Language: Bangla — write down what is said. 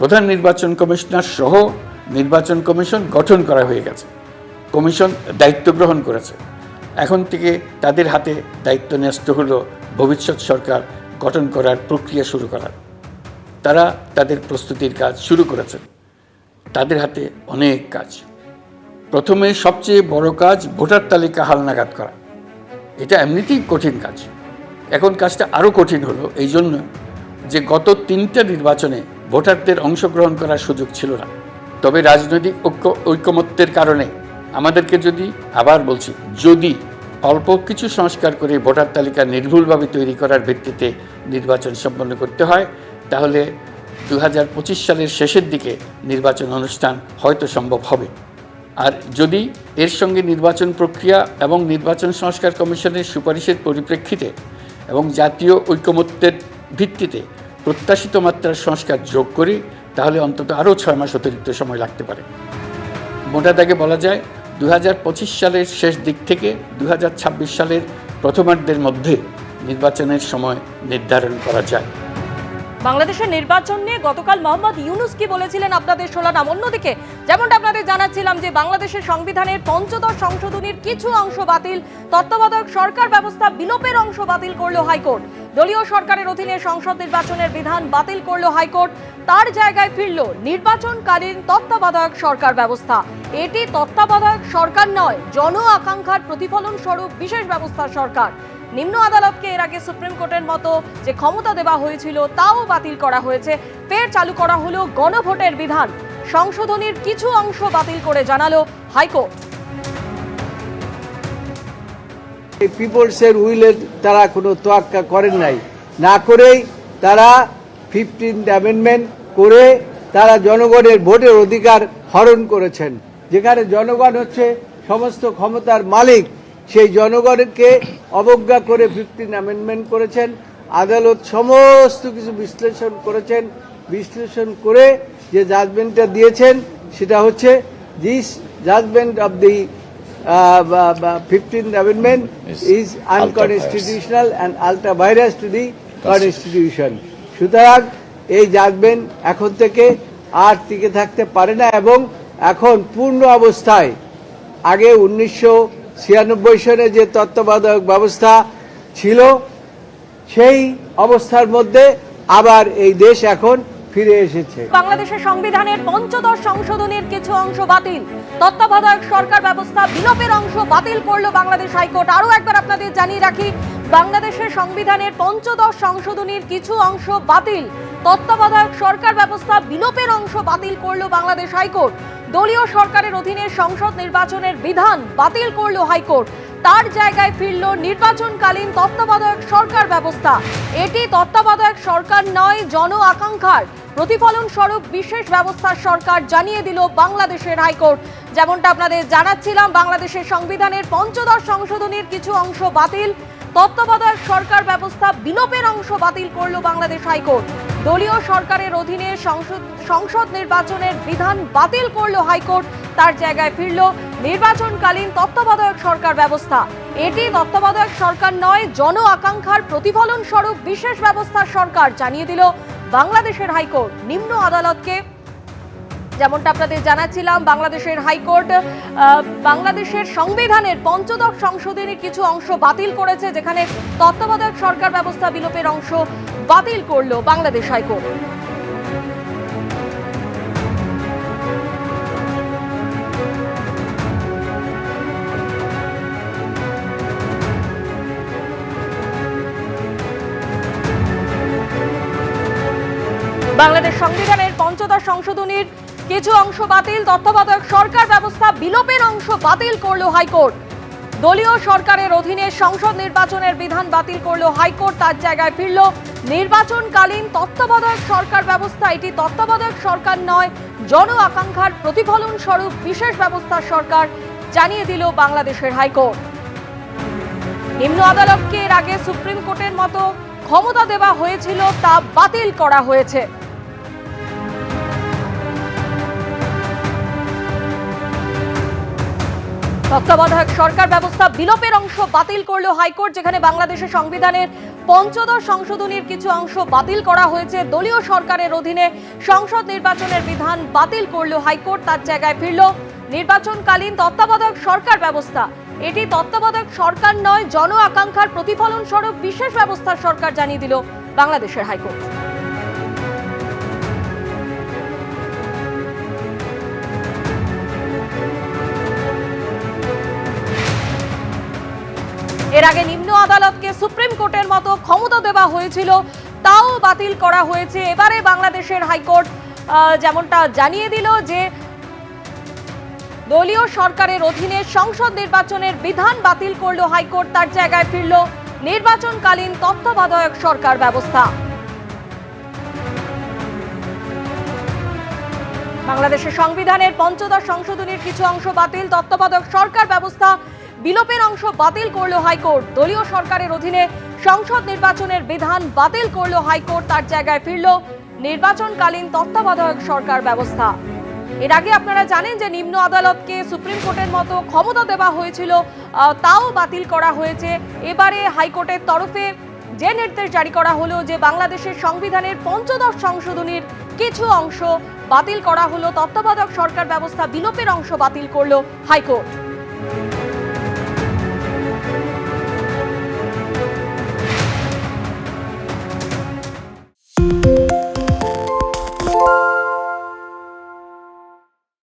প্রধান নির্বাচন কমিশনার সহ নির্বাচন কমিশন গঠন করা হয়ে গেছে। কমিশন দায়িত্ব গ্রহণ করেছে। এখন থেকে তাদের হাতে দায়িত্ব ন্যস্ত হলো ভবিষ্যৎ সরকার গঠন করার প্রক্রিয়া শুরু করার। তারা তাদের প্রস্তুতির কাজ শুরু করেছেন। তাদের হাতে অনেক কাজ। প্রথমে সবচেয়ে বড় কাজ ভোটার তালিকা হালনাগাদ করা। এটা এমনিতেই কঠিন কাজ। এখন কাজটা আরও কঠিন হলো এই জন্য যে গত 3টা নির্বাচনে ভোটারদের অংশগ্রহণ করার সুযোগ ছিল না। তবে রাজনৈতিক ঐকমত্যের কারণে আমাদেরকে যদি অল্প কিছু সংস্কার করে ভোটার তালিকা নির্ভুলভাবে তৈরি করার ভিত্তিতে নির্বাচন সম্পন্ন করতে হয়, তাহলে 2025 সালের শেষের দিকে নির্বাচন অনুষ্ঠান হয়তো সম্ভব হবে। আর যদি এর সঙ্গে নির্বাচন প্রক্রিয়া এবং নির্বাচন সংস্কার কমিশনের সুপারিশের পরিপ্রেক্ষিতে এবং জাতীয় ঐকমত্যের ভিত্তিতে প্রত্যাশিত মাত্রার সংস্কার যোগ করি, তাহলে অন্তত আরও 6 মাস অতিরিক্ত সময় লাগতে পারে। মোটা দাগে বলা যায় 2025 সালের শেষ দিক থেকে 2026 সালের প্রথমার্ধের মধ্যে নির্বাচনের সময় নির্ধারণ করা যায়। বাংলাদেশের নির্বাচন নিয়ে গতকাল মোহাম্মদ ইউনূস কি বলেছিলেন আপনাদের শোনালাম। অন্যদিকে যেমনটা আপনাদের জানাচ্ছিলাম যে বাংলাদেশের সংবিধানের ৫ম সংশোধনীর কিছু অংশ বাতিল, তত্ত্বাবধায়ক সরকার ব্যবস্থা বিলোপের অংশ বাতিল করল হাইকোর্ট। দলীয় সরকারের অধীনে সংসদ নির্বাচনের বিধান বাতিল করল হাইকোর্ট। তার জায়গায় ফিরল নির্বাচনকালীন তত্ত্বাবধায়ক সরকার ব্যবস্থা। এটি তত্ত্বাবধায়ক সরকার নয়, জন আকাঙ্ক্ষার প্রতিফলন স্বরূপ বিশেষ ব্যবস্থা সরকার। নিম্ন আদালতকে এর আগে সুপ্রিম কোর্টের মতো যে ক্ষমতা দেওয়া হয়েছিল তাও বাতিল করা হয়েছে। ফের চালু করা হলো গণভোটের বিধান। সংশোধনীর কিছু অংশ বাতিল করে জানালো হাইকোর্ট। পিপলসের উইলের তারা কোনো তোয়াক্কা করেন নাই, না করেই তারা 15th অ্যামেন্ডমেন্ট করে তারা জনগণের ভোটের অধিকার হরণ করেছেন। যেখানে জনগণ হচ্ছে সমস্ত ক্ষমতার মালিক, সেই জনগণকে অবজ্ঞা করে 15th অ্যামেন্ডমেন্ট করেছেন। আদালত সমস্ত কিছু বিশ্লেষণ করে যে জাজমেন্টটা দিয়েছেন সেটা হচ্ছে this judgement of the 15th amendment is unconstitutional and ultra vires to the constitution. সুতরাং এই জাজমেন্ট এখন থেকে আর টিকে থাকতে পারে না এবং এখন পূর্ণ অবস্থায় আগে 1996 সনে যে তত্ত্বাবধায়ক ব্যবস্থা ছিল সেই অবস্থার মধ্যে আবার এই দেশ এখন ফিরে এসেছে। বাংলাদেশের সংবিধানের ৫ম সংশোধনীর কিছু অংশ বাতিল, তত্ত্বাবধায়ক সরকার ব্যবস্থা বিলোপের অংশ বাতিল করলো বাংলাদেশ হাইকোর্ট। আরও একবার আপনাদের জানিয়ে রাখি, বাংলাদেশের সংবিধানের ৫ম সংশোধনীর কিছু অংশ বাতিল, তত্ত্বাবধায়ক সরকার ব্যবস্থা বিলোপের অংশ বাতিল করলো বাংলাদেশ হাইকোর্ট। দলীয় সরকারের অধীনে সংসদ নির্বাচনের বিধান বাতিল করলো হাইকোর্ট। তার জায়গায় ফিরল নির্বাচনকালীন তত্ত্বাবধায়ক সরকার ব্যবস্থা। এটি তত্ত্বাবধায়ক সরকার নয়, জন আকাঙ্ক্ষার প্রতিফলন স্বরূপ বিশেষ ব্যবস্থার সরকার, জানিয়ে দিল বাংলাদেশের হাইকোর্ট। যেমনটা আপনাদের জানাচ্ছিলাম, বাংলাদেশের সংবিধানের ৫ম সংশোধনীর কিছু অংশ বাতিল, তত্ত্বাবধায়ক সরকার ব্যবস্থা বিলোপের অংশ বাতিল করল বাংলাদেশ হাইকোর্ট। দলীয় সরকারের অধীনে সংসদ নির্বাচনের বিধান বাতিল করল হাইকোর্ট। তার জায়গায় ফিরল নির্বাচনকালীন তত্ত্বাবধায়ক সরকার ব্যবস্থা। এটি তত্ত্বাবধায়ক সরকার নয়, জন আকাঙ্ক্ষার প্রতিফলন স্বরূপ বিশেষ ব্যবস্থার সরকার, জানিয়ে দিল বাংলাদেশের হাইকোর্ট নিম্ন আদালতকে। যেমনটা আপনাদের জানাচ্ছিলাম, বাংলাদেশের হাইকোর্ট বাংলাদেশের সংবিধানের ৫ম সংশোধনীর কিছু অংশ বাতিল করেছে, যেখানে তত্ত্বাবধায়ক সরকার ব্যবস্থা বিলোপের অংশ বাতিল করলো বাংলাদেশ হাইকোর্ট। বাংলাদেশ সংবিধানের ৫ম সংশোধনীর কিছু অংশ বাতিল, তত্ত্বাবধায়ক সরকার ব্যবস্থা বিলোপের অংশ বাতিল করলো হাইকোর্ট। দলীয় সরকারের অধীনে সংসদ নির্বাচনের বিধান বাতিল করলো হাইকোর্ট। তার জায়গায় ফিরল নির্বাচনকালীন তত্ত্বাবধায়ক সরকার ব্যবস্থা। এটি তত্ত্বাবধায়ক সরকার নয়, জন আকাঙ্ক্ষার প্রতিফলন স্বরূপ বিশেষ ব্যবস্থার সরকার, জানিয়ে দিল বাংলাদেশের হাইকোর্ট। নিম্ন আদালতকে এর আগে সুপ্রিম কোর্টের মতো ক্ষমতা দেওয়া হয়েছিল তা বাতিল করা হয়েছে। তত্ত্বাবধায়ক সরকার ব্যবস্থা বিলোপের অংশ বাতিল করলো হাইকোর্ট, যেখানে বাংলাদেশের সংবিধানের পঞ্চদশ সংশোধনীর কিছু অংশ বাতিল করা হয়েছে। দলীয় সরকারের অধীনে সংসদ নির্বাচনের বিধান বাতিল করলো হাইকোর্ট, তার জায়গায় ফিরল নির্বাচনকালীন তত্ত্বাবধায়ক সরকার ব্যবস্থা। এটি তত্ত্বাবধায়ক সরকার নয়, জন আকাঙ্ক্ষার প্রতিফলন স্বরূপ বিশেষ ব্যবস্থার সরকার জানিয়ে দিল বাংলাদেশের হাইকোর্ট। এর আগে নিম্ন আদালতকে সুপ্রিম কোর্টের মতো ক্ষমতা দেওয়া হয়েছিল, তাও বাতিল করা হয়েছে। এবারে বাংলাদেশের হাইকোর্ট যেমনটা জানিয়ে দিল যে দলীয় সরকারের অধীনে সংসদ নির্বাচনের বিধান বাতিল করলো হাইকোর্ট, তার জায়গায় ফিরল নির্বাচনকালীন তত্ত্বাবধায়ক সরকার ব্যবস্থা। বাংলাদেশের সংবিধানের পঞ্চদশ সংশোধনীর কিছু অংশ বাতিল, তত্ত্বাবধায়ক সরকার ব্যবস্থা বিলোপের অংশ বাতিল করলো হাইকোর্ট। দলীয় সরকারের অধীনে সংসদ নির্বাচনের বিধান বাতিল করলো হাইকোর্ট, তার জায়গায় ফিরল নির্বাচনকালীন তত্ত্বাবধায়ক সরকার ব্যবস্থা। এর আগে আপনারা জানেন যে নিম্ন আদালতকে সুপ্রিম কোর্টের মতো ক্ষমতা দেওয়া হয়েছিল, তাও বাতিল করা হয়েছে। এবারে হাইকোর্টের তরফে যে নির্দেশ জারি করা হলো যে বাংলাদেশের সংবিধানের পঞ্চদশ সংশোধনীর কিছু অংশ বাতিল করা হলো, তত্ত্বাবধায়ক সরকার ব্যবস্থা বিলোপের অংশ বাতিল করলো হাইকোর্ট।